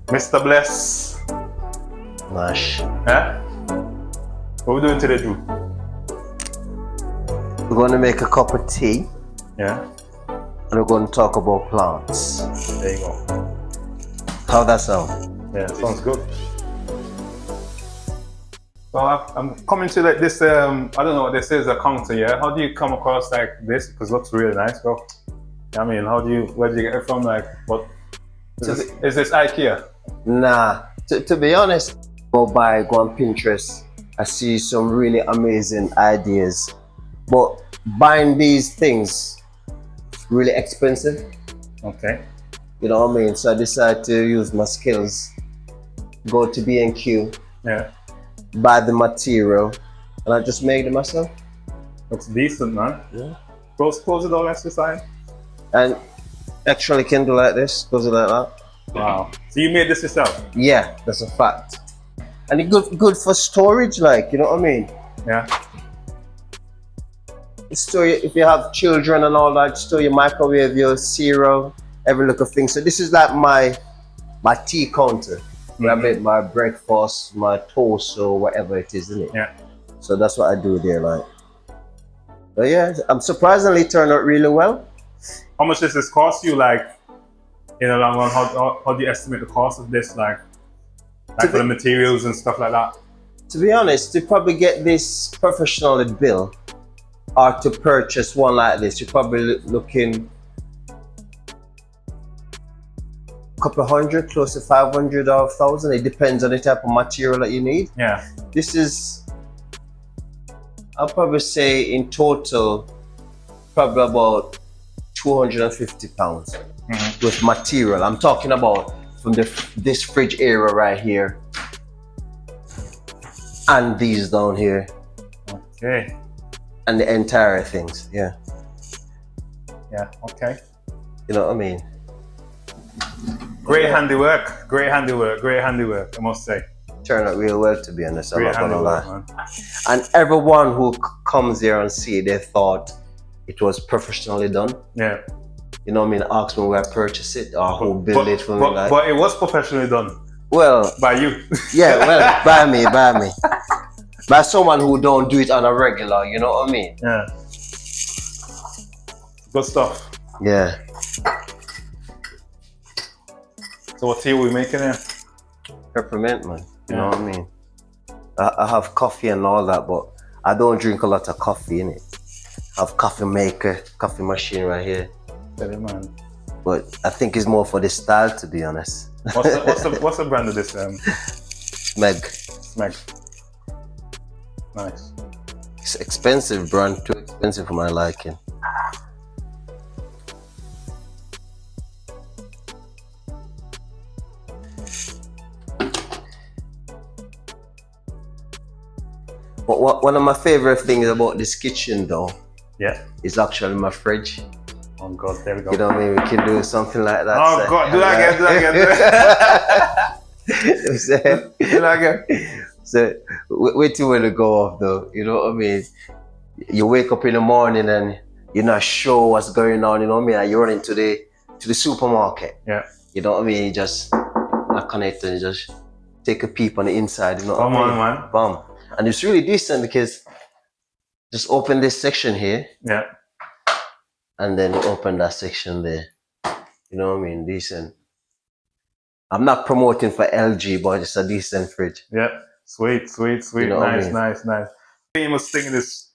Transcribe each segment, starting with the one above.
Mr. Bless. Lush. Eh? What we doing today, Drew? We're going to make a cup of tea Yeah. and we're going to talk about plants. There you go. How that sound? Yeah, sounds good. So I'm coming to like this. I don't know what this is. A counter. Yeah. How do you come across like this? Because it looks really nice, bro. I mean, where do you get it from? Like, what? Is this IKEA? Nah. To be honest, go on Pinterest. I see some really amazing ideas, but buying these things really expensive. Okay. You know what I mean? So I decided to use my skills, go to B&Q, Yeah. buy the material, and I just made it myself. Looks decent, man. Yeah. Close the door next to the side. And actually can do like this, goes like that. Wow. So you made this yourself? Yeah, that's a fact. And it's good for storage, like, you know what I mean? Yeah. Store if you have children and all that, store your microwave, your cereal, every little thing. So this is like my tea counter. Where I make my breakfast, my toast, or whatever it is, isn't it? Yeah. So that's what I do there, like. But yeah, I'm surprisingly turned out really well. How much does this cost you, like, in the long run? How do you estimate the cost of this, like for the materials and stuff like that? To be honest, to probably get this professionally built or to purchase one like this, you're probably looking a couple of hundred, close to 500 or 1,000. It depends on the type of material that you need. Yeah. This is, I'll probably say in total, probably about 250 pounds with material. I'm talking about from this fridge area right here and these down here. Okay. And the entire things, yeah. Yeah, okay. You know what I mean? Great handiwork, I must say. Turned out real well, to be honest. I'm Great not gonna lie. handiwork, man. And everyone who comes here and see it, they thought it was professionally done. Yeah. You know what I mean? Ask me where I purchased it or who built it for me. Like. But it was professionally done. Well, by you. Yeah, well, by me. By someone who don't do it on a regular, you know what I mean? Yeah. Good stuff. Yeah. So what tea are we making here? Peppermint, man. You know what I mean? I have coffee and all that, but I don't drink a lot of coffee, innit? I have coffee maker, coffee machine right here. Very man. But I think it's more for the style, to be honest. What's the brand of this? Smeg. Nice. It's expensive brand, too expensive for my liking. But one of my favorite things about this kitchen though, is actually my fridge. Oh God, there we go. You know what I mean? We can do something like that. Oh so, God, do that again. Do that again. So wait till when to go off though, you know what I mean? You wake up in the morning and you're not sure what's going on, you know what I mean? And you run into the supermarket. Yeah. You know what I mean? You just knock on it and just take a peep on the inside, you know what I mean? Come on, man. Bam. And it's really decent because just open this section here. Yeah. And then open that section there. You know what I mean? Decent. I'm not promoting for LG, but it's a decent fridge. Yeah. Sweet. You know nice. Famous thing in this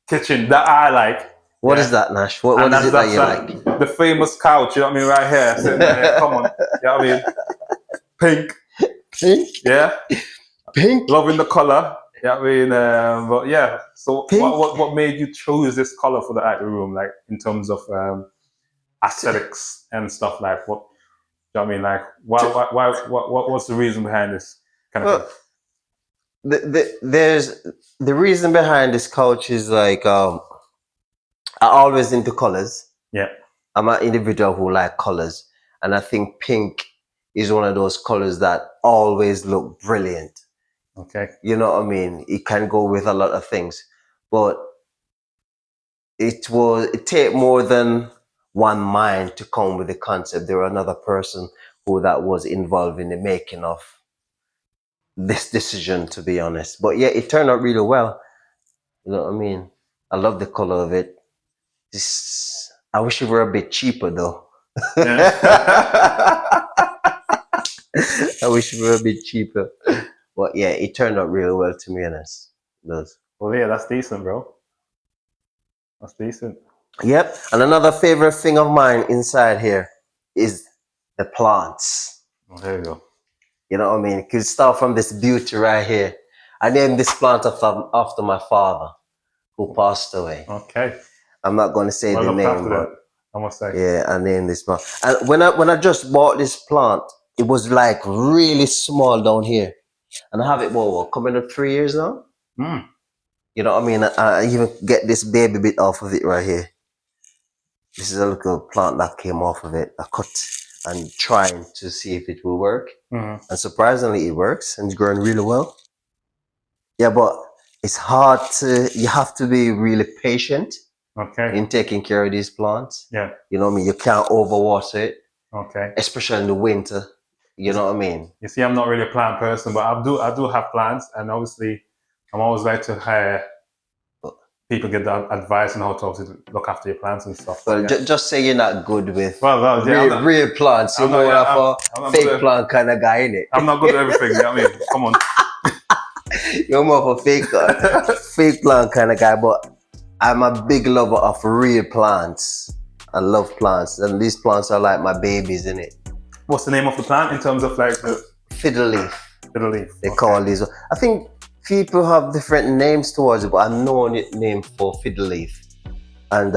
kitchen that I like. What is that, Nash? What is it that you like? The famous couch, you know what I mean, right here. Sitting there, come on. You know what I mean? Pink. Yeah. Pink? Loving the color. Yeah, I mean, but yeah. So, what made you choose this color for the acting room, like in terms of aesthetics and stuff? Like, what? You know what I mean, like, what's the reason behind this kind of thing? There's the reason behind this couch is like I always into colors. Yeah, I'm an individual who like colors, and I think pink is one of those colors that always look brilliant. Okay. You know what I mean? It can go with a lot of things, but it take more than one mind to come with the concept. There were another person who that was involved in the making of this decision, to be honest. But yeah, it turned out really well. You know what I mean? I love the color of it. This, I wish it were a bit cheaper though. Yeah. I wish it were a bit cheaper. But yeah, it turned out really well, to be honest. It does. Well, yeah, that's decent, bro. That's decent. Yep. And another favorite thing of mine inside here is the plants. Well, there you go. You know what I mean? It could start from this beauty right here. I named this plant after my father, who passed away. Okay. I'm not going to say Well the looked name, after but that, I must say. yeah, I named this plant. And when I just bought this plant, it was like really small down here, and I have it coming up 3 years now. Mm. You know what I mean? I even get this baby bit off of it right here. This is a little plant that came off of it. I cut and trying to see if it will work. Mm-hmm. And surprisingly, it works and it's growing really well. Yeah, but it's hard you have to be really patient in taking care of these plants. Yeah. You know what I mean? You can't overwater it. Okay. Especially in the winter. You know what I mean? You see, I'm not really a plant person, but I do have plants, and obviously I'm always like to hire people get the advice on how to obviously look after your plants and stuff. Well, just say you're not good with yeah, real plants. You're more of a fake plant kind of guy, innit? I'm not good at everything, you know what I mean? Come on. You're more of a fake plant kind of guy, but I'm a big lover of real plants. I love plants, and these plants are like my babies, innit? What's the name of the plant in terms of like the fiddle leaf? Fiddle leaf. They call these. I think people have different names towards it, but I know a name for fiddle leaf, and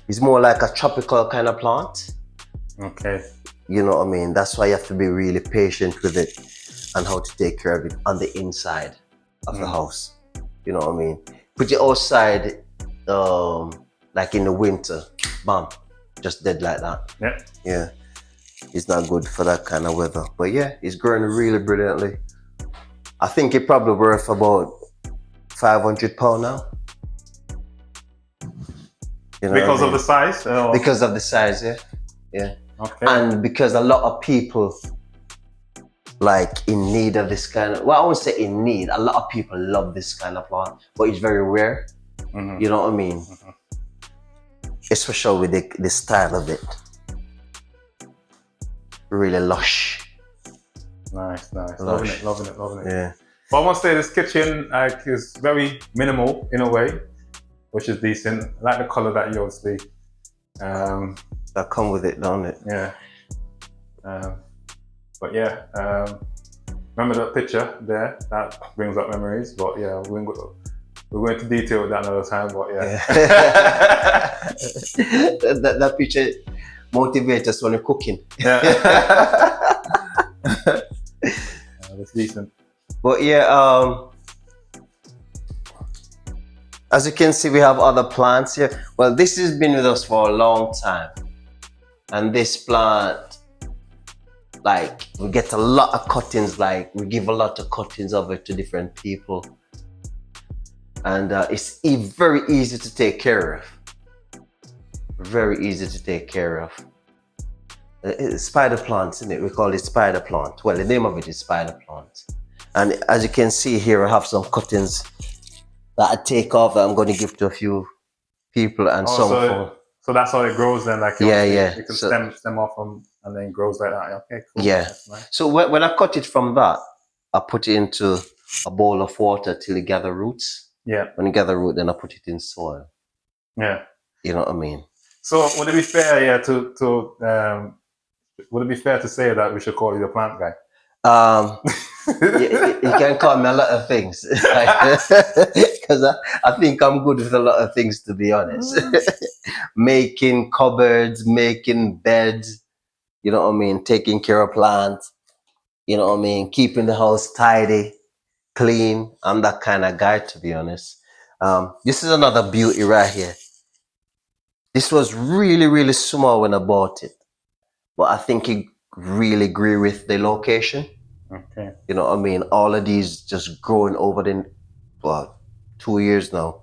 it's more like a tropical kind of plant. Okay. You know what I mean? That's why you have to be really patient with it and how to take care of it on the inside of the house. You know what I mean? Put it outside, like in the winter, bam, just dead like that. Yeah. Yeah. It's not good for that kind of weather. But yeah, it's growing really brilliantly. I think it probably worth about £500 now. You know because of the size? Because of the size, yeah. Yeah. Okay. And because a lot of people like in need of this kind of, well, I won't say in need, a lot of people love this kind of plant, but it's very rare. Mm-hmm. You know what I mean? Mm-hmm. Especially with the style of it. Really lush. Nice. Lush. Loving it. Yeah. But I must say this kitchen is very minimal in a way, which is decent. I like the color that you obviously that come with it, don't it? Yeah. But yeah, remember that picture there? That brings up memories. But yeah, we're going into detail with that another time. But yeah. that picture motivates us when we're cooking. Yeah. That's decent. But yeah, as you can see, we have other plants here. Well, this has been with us for a long time. And this plant, like, we get a lot of cuttings, like, we give a lot of cuttings of it to different people. And it's very easy to take care of. Very easy to take care of. It's spider plants, isn't it? We call it spider plant. Well, the name of it is spider plant. And as you can see here, I have some cuttings that I take off that I'm going to give to a few people and so that's how it grows then, like yeah. You can stem off them and then it grows like that. Okay, cool. Yeah. Nice. So when I cut it from that, I put it into a bowl of water till it gather roots. Yeah. When it gather root, then I put it in soil. Yeah. You know what I mean? So would it be fair, would it be fair to say that we should call you the plant guy? You can call me a lot of things because I think I'm good with a lot of things, to be honest. Making cupboards, making beds, you know what I mean, taking care of plants, you know what I mean, keeping the house tidy, clean. I'm that kind of guy, to be honest. This is another beauty right here. This was really, really small when I bought it, but I think it really grew with the location. Okay. You know what I mean? All of these just growing over the 2 years now.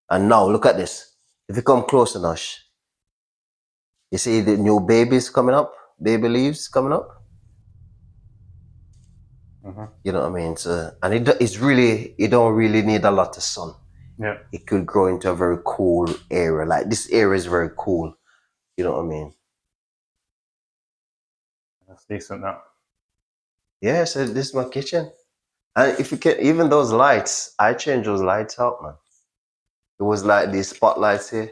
And now look at this. If you come close enough, you see the new babies coming up? baby leaves coming up. You know what I mean? So, and it's really, you don't really need a lot of sun. Yeah. It could grow into a very cool area. Like this area is very cool. You know what I mean? That's decent now. Yeah, so this is my kitchen. And if you can, even those lights, I changed those lights out, man. It was like these spotlights here.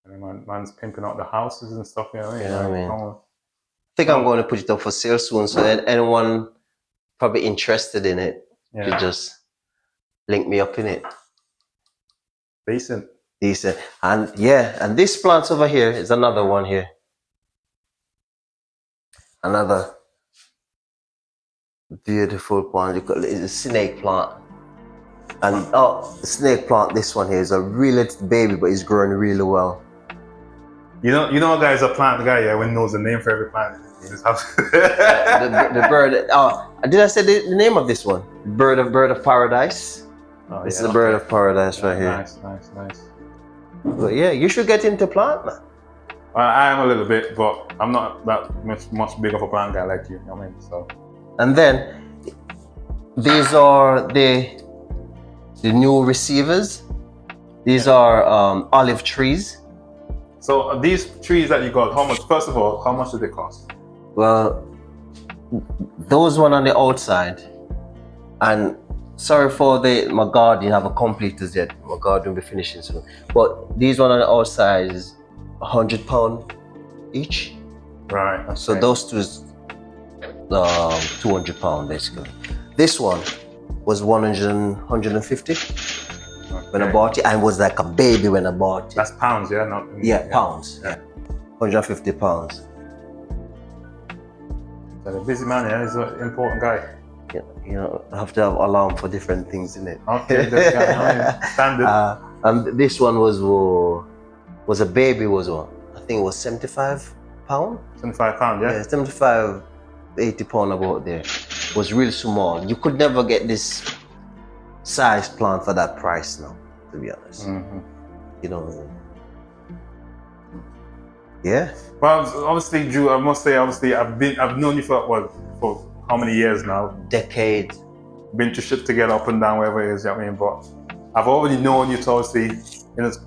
And man's pimping out the houses and stuff, you know what I mean? Yeah, I mean. I think I'm going to put it up for sale soon. So anyone probably interested in it, could just link me up in it. Decent. And yeah, and this plant over here is another one here. Another beautiful plant. It's a snake plant. And the snake plant, this one here is a real little baby, but it's growing really well. You know, guys, a plant guy, yeah, when knows the name for every plant. The bird. Did I say the name of this one? Bird of paradise. This is the bird of paradise right here. Nice. But yeah, you should get into plant, man. I am a little bit, but I'm not that much big of a plant guy like you. You know what I mean? So. And then these are the new receivers. These are olive trees. So these trees that you got, how much? First of all, how much do they cost? Well, those one on the outside, and sorry for my garden, haven't completed yet. My garden will be finishing soon. But these one on the outside is £100 each. Right. Okay. So those two is £200 basically. This one was 150 when I bought it, and it was like a baby when I bought it. That's pounds, yeah, not pounds. Yeah, £150. So the busy man, yeah, is an important guy. Yeah, you know, I have to have alarm for different things in it. Okay, that's standard. And this one was a baby. Was what? I think it was £75. £75, yeah. Yeah, 75, £80 about there. It was real small. You could never get this size plant for that price now, to be honest. You know. Yeah. Well, obviously, Drew, I must say, obviously, I've known you for how many years now? Decade. Been to shit together up and down, wherever it is, you know what I mean? But I've already known you to obviously,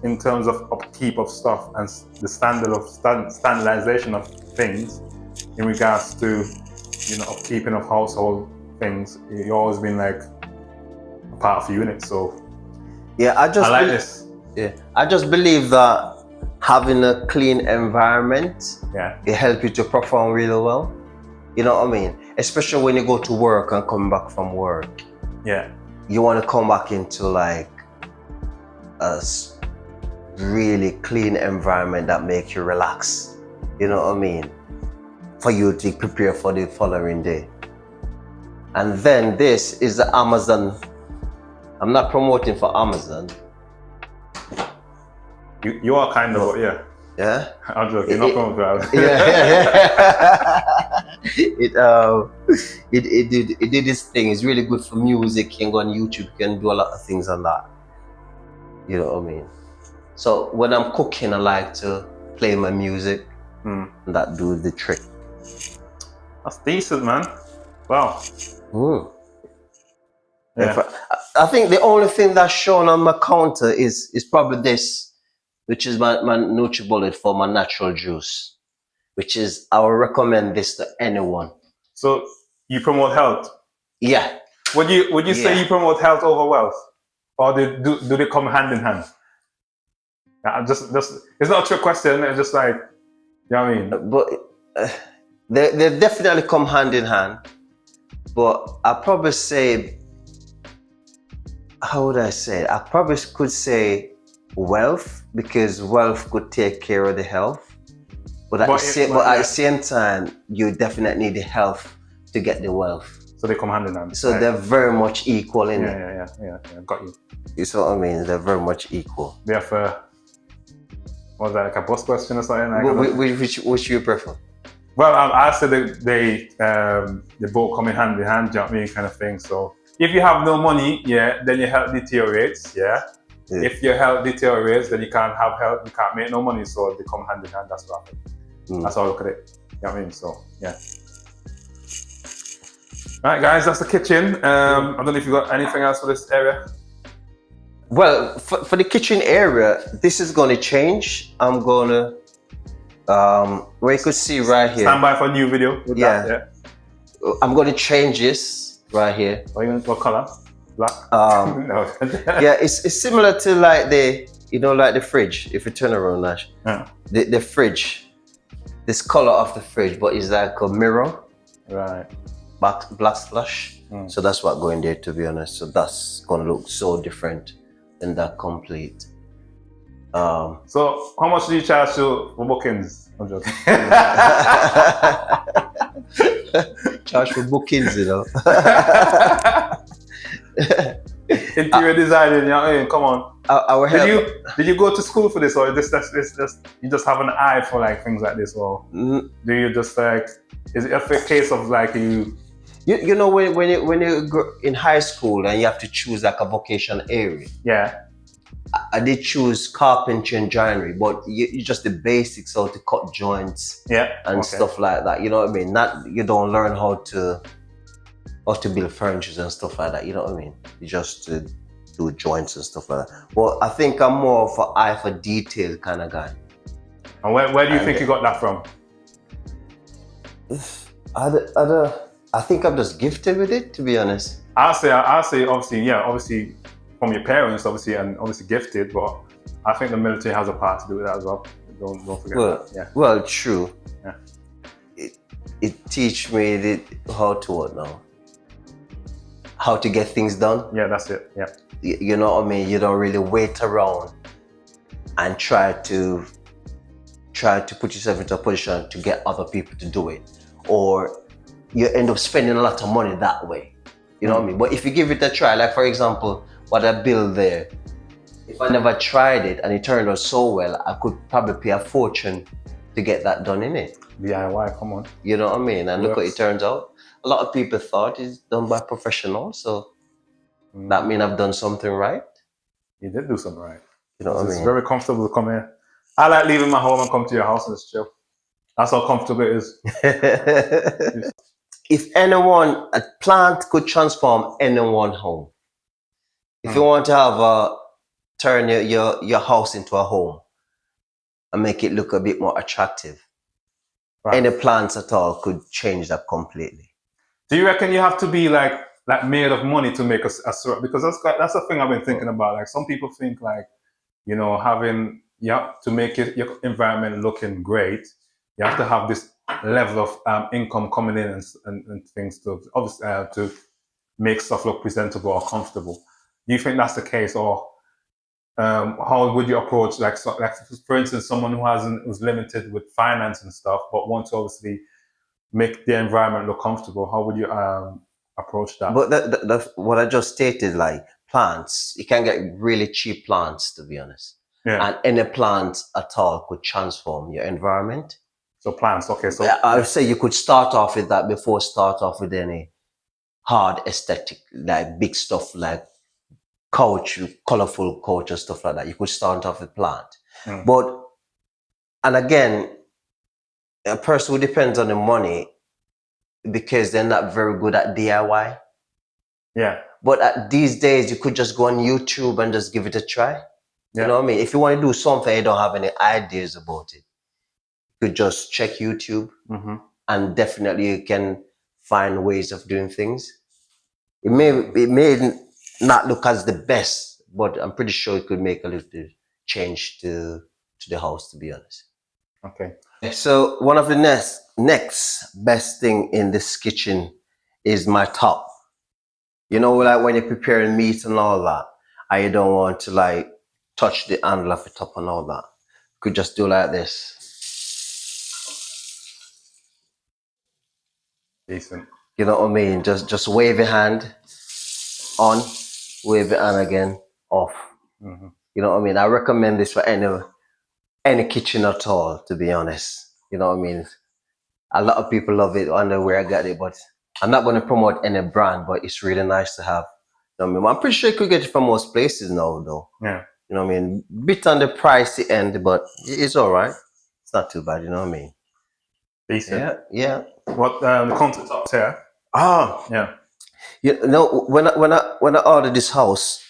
in terms of upkeep of stuff and the standardization of things in regards to, you know, upkeeping of household things. You've always been like a part of the unit, so yeah, I like this. Yeah, I just believe that having a clean environment, it helps you to perform really well. You know what I mean? Especially when you go to work and come back from work. Yeah. You want to come back into like a really clean environment that makes you relax. You know what I mean? For you to prepare for the following day. And then this is the Amazon. I'm not promoting for Amazon. You are kind of, yeah. Yeah? I'm joking, not promoting for Amazon. It did this thing. It's really good for music. You can go on YouTube, you can do a lot of things on that. You know what I mean? So when I'm cooking, I like to play my music. And that do the trick. That's decent, man. Wow. Yeah. I think the only thing that's shown on my counter is probably this, which is my NutriBullet for my natural juice, which is, I would recommend this to anyone. So you promote health? Yeah. Would you say you promote health over wealth, or do they come hand in hand? Just it's not a trick question. It's just like, you know what I mean? But they definitely come hand in hand. But I probably say, how would I say it? I probably could say wealth, because wealth could take care of the health. But at the same time, you definitely need the health to get the wealth. So they come hand in hand. So they're very much equal in it. Yeah, got you. You see what I mean? They're very much equal. Therefore, was that like a boss question or something? Which you prefer? Well, I said they both come in hand, you know what I mean, kind of thing. So if you have no money, then your health deteriorates, if your health deteriorates, then you can't have health, you can't make no money, so they come hand in hand. That's what happens. That's how I look at it. You know what I mean? So yeah. All right, guys, that's the kitchen. I don't know if you got anything else for this area. Well, for the kitchen area, this is going to change. I'm going to, where you could see right here. Stand by for a new video with that, yeah. I'm going to change this right here. What color? Black? No. Yeah, it's similar to like the, like the fridge. If you turn around, Nash, the fridge, this color of the fridge, but it's like a mirror. Right. Black slush. So that's what going there, to be honest. So that's going to look so different than that complete. So how much do you charge for bookings? I'm joking. Charge for bookings, Interior designing, you know what I mean? Come on. Did you go to school for this, or this you just have an eye for like things like this, or do you just like, is it a case of like you know when you go in high school and you have to choose like a vocation area? Yeah. I did choose carpentry and joinery, but you just the basics, how to cut joints, and stuff like that. You know what I mean? You don't learn how to build furniture and stuff like that. You know what I mean? You just do joints and stuff like that. Well, I think I'm more of an eye for detail kind of guy. And where do you think you got that from? I think I'm just gifted with it, to be honest. I'll say obviously from your parents, obviously gifted, but I think the military has a part to do with that as well. Don't forget that. Yeah. Well, true. Yeah. It teach me how to what now? How to get things done. Yeah, that's it. Yeah. You know what I mean? You don't really wait around and try to put yourself into a position to get other people to do it, or you end up spending a lot of money that way. You know what I mean? But if you give it a try, like for example, what I built there, if I never tried it and it turned out so well, I could probably pay a fortune to get that done in it. DIY, come on. You know what I mean? And look what it turns out. A lot of people thought it's done by professionals, so that means I've done something right. You did do something right. You know what I mean? It's very comfortable to come here. I like leaving my home and come to your house and just chill. That's how comfortable it is. If a plant could transform anyone's home. If you want to turn your house into a home and make it look a bit more attractive, any plants at all could change that completely. Do you reckon you have to be like made of money to make a syrup? Because that's the thing I've been thinking about. Like some people think like, to make your environment looking great, you have to have this level of income coming in and things to obviously to make stuff look presentable or comfortable. Do you think that's the case, or how would you approach like for instance, someone who's limited with finance and stuff, but wants to obviously make the environment look comfortable? How would you approach that? But that's what I just stated. Like plants, you can get really cheap plants, to be honest. Yeah. And any plant at all could transform your environment. So plants, okay. So I would say you could start off with that before start off with any hard aesthetic, like big stuff like couch, colorful couch and stuff like that. You could start off with plant. And again, a person who depends on the money because they're not very good at DIY. Yeah. But these days, you could just go on YouTube and just give it a try. Yeah. You know what I mean? If you want to do something, you don't have any ideas about it, you could just check YouTube, and definitely you can find ways of doing things. It may not look as the best, but I'm pretty sure it could make a little change to the house, to be honest. Okay. So one of the next best thing in this kitchen is my top. You know, like when you're preparing meat and all that, and you don't want to like touch the handle of the top and all that, you could just do like this. Decent. You know what I mean? Just wave your hand on, wave your hand again off. You know what I mean? I recommend this for any kitchen at all, to be honest. You know what I mean? A lot of people love it. I wonder where I got it, but I'm not going to promote any brand, but it's really nice to have. You know what I mean? I'm pretty sure you could get it from most places now, though. Yeah. You know what I mean? Bit on the pricey end, but it's all right. It's not too bad. You know what I mean? Decent. Yeah, yeah. What the countertops here? Ah, Yeah. you know, when I ordered this house,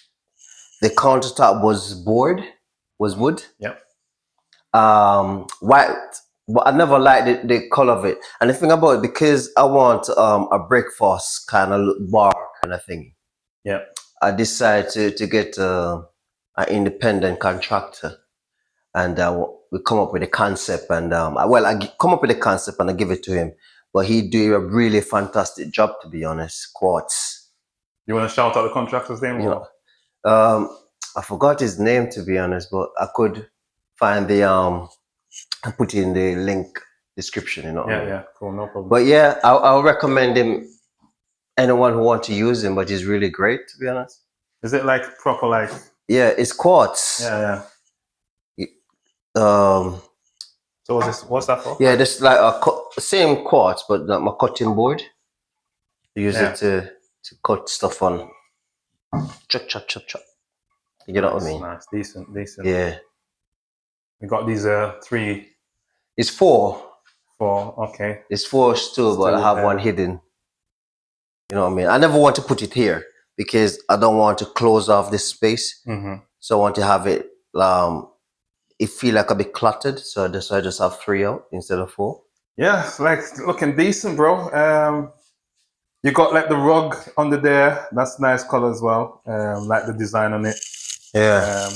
the countertop was wood. Yeah. White, but I never liked the color of it. And the thing about it, because I want a breakfast kind of bar kind of thing, Yeah. I decided to get an independent contractor, and we come up with a concept. And come up with a concept and I give it to him, but he do a really fantastic job, to be honest. Quartz, You want to shout out the contractor's name? you Or? know, I forgot his name, to be honest, but I could find the and put it in the link description, you know. Yeah, yeah, cool, no problem. But yeah, I'll recommend him. Anyone who wants to use him, but he's really great, to be honest. Is it like proper like? Yeah, it's quartz. Yeah, yeah. Um, So what's that for? yeah, this like same quartz, but like my cutting board. I use it to cut stuff on. Chop, chop, chop, chop. You know what I mean? Nice, decent. Yeah. We got these 3. It's 4. 4. Okay. It's 4 still, but I have one hidden. You know what I mean? I never want to put it here because I don't want to close off this space. So I want to have it. It feel like a bit cluttered, so I just have 3 out instead of 4. Yeah, like looking decent, bro. You got like the rug under there. That's nice color as well. Like the design on it. Yeah.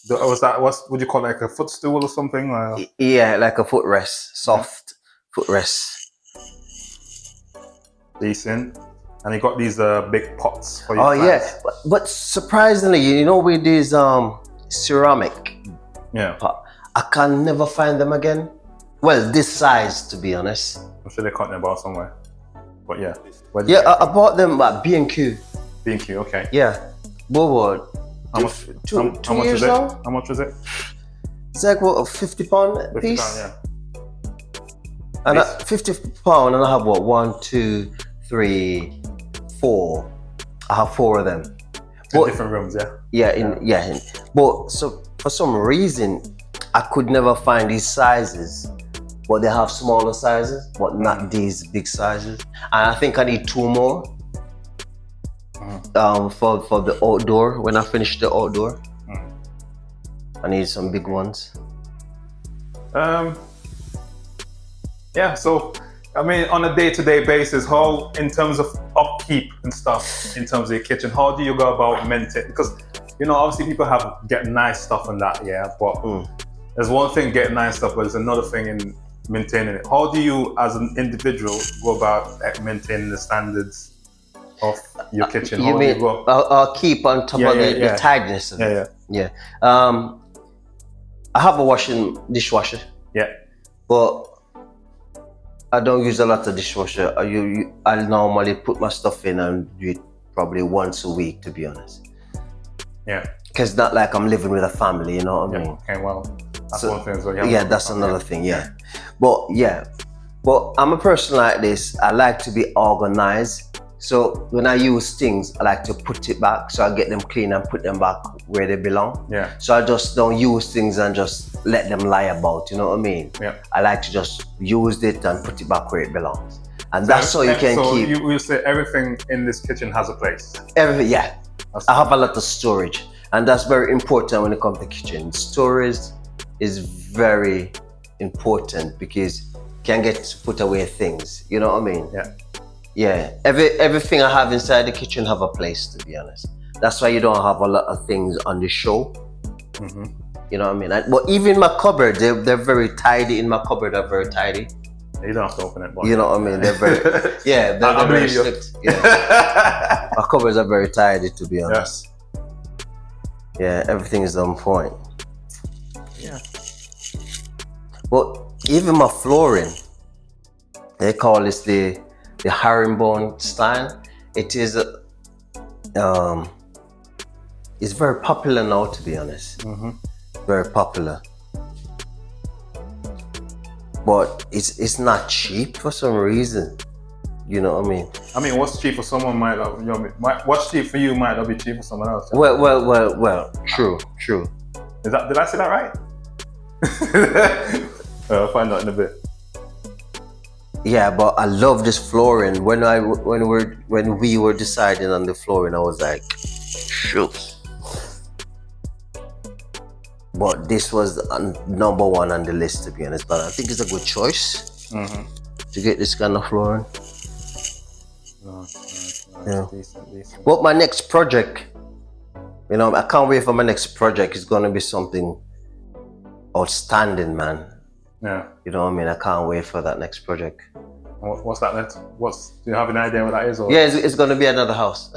What would you call it, like a footstool or something? Yeah, like a footrest, soft footrest. Decent. And you got these big pots for your plants. Yeah, but surprisingly, you know, with these ceramic pot, I can never find them again. Well, this size, to be honest. I'm sure they're cutting about somewhere. But yeah. I bought them at B&Q. B&Q, okay. Yeah. Bobo. How much? Two years now? How much was it? It's like what, £50 a piece? £50, yeah. And £50, and I have what, 1, 2, 3, 4. I have 4 of them. In different rooms, yeah. Yeah. But so for some reason, I could never find these sizes. But they have smaller sizes, but not these big sizes. And I think I need 2 more. For the outdoor, when I finish the outdoor. I need some big ones. Yeah, so I mean, on a day-to-day basis, how, in terms of upkeep and stuff, in terms of your kitchen, how do you go about maintaining? Because, you know, obviously people get nice stuff and that, yeah, but there's one thing getting nice stuff, but there's another thing in maintaining it. How do you, as an individual, go about maintaining the standards of your kitchen? You mean I'll keep on top of the tidiness of it? Yeah. I have a dishwasher. Yeah. But I don't use a lot of dishwasher. I normally put my stuff in and do it probably once a week, to be honest. Yeah. Because it's not like I'm living with a family, you know what I mean? Okay, well, that's one thing as well. Yeah, that's another thing, yeah. But I'm a person like this. I like to be organized. So when I use things, I like to put it back, so I get them clean and put them back where they belong. Yeah. So I just don't use things and just let them lie about, you know what I mean? Yeah. I like to just use it and put it back where it belongs. And that's so you can keep... So you will say everything in this kitchen has a place? Everything, yeah. I have a lot of storage, and that's very important when it comes to kitchen. Storage is very important because you can get to put away things, you know what I mean? Yeah. Yeah, everything I have inside the kitchen have a place, to be honest. That's why you don't have a lot of things on the show. You know what I mean? But even my cupboard, they're very tidy. In my cupboard, they're very tidy. You don't have to open it. But you know what I mean? They're very, they're very strict. Yeah. My cupboards are very tidy, to be honest. Yeah, everything is on point. Yeah. But even my flooring, they call this the herringbone style. It is it's very popular now, to be honest. Very popular, but it's not cheap for some reason. You know what I mean? I mean, what's cheap for someone might not, what's cheap for you might not be cheap for someone else. Well, true. Did I say that right? I'll find out in a bit. Yeah, but I love this flooring. When we were deciding on the flooring, I was like, shoot. But this was number one on the list, to be honest. But I think it's a good choice to get this kind of flooring. Nice. Yeah. Decent. But my next project, you know, I can't wait for my next project. It's gonna be something outstanding, man. Yeah. You know what I mean? I can't wait for that next project. What's that next? Do you have an idea what that is? Or? Yeah, it's gonna be another house.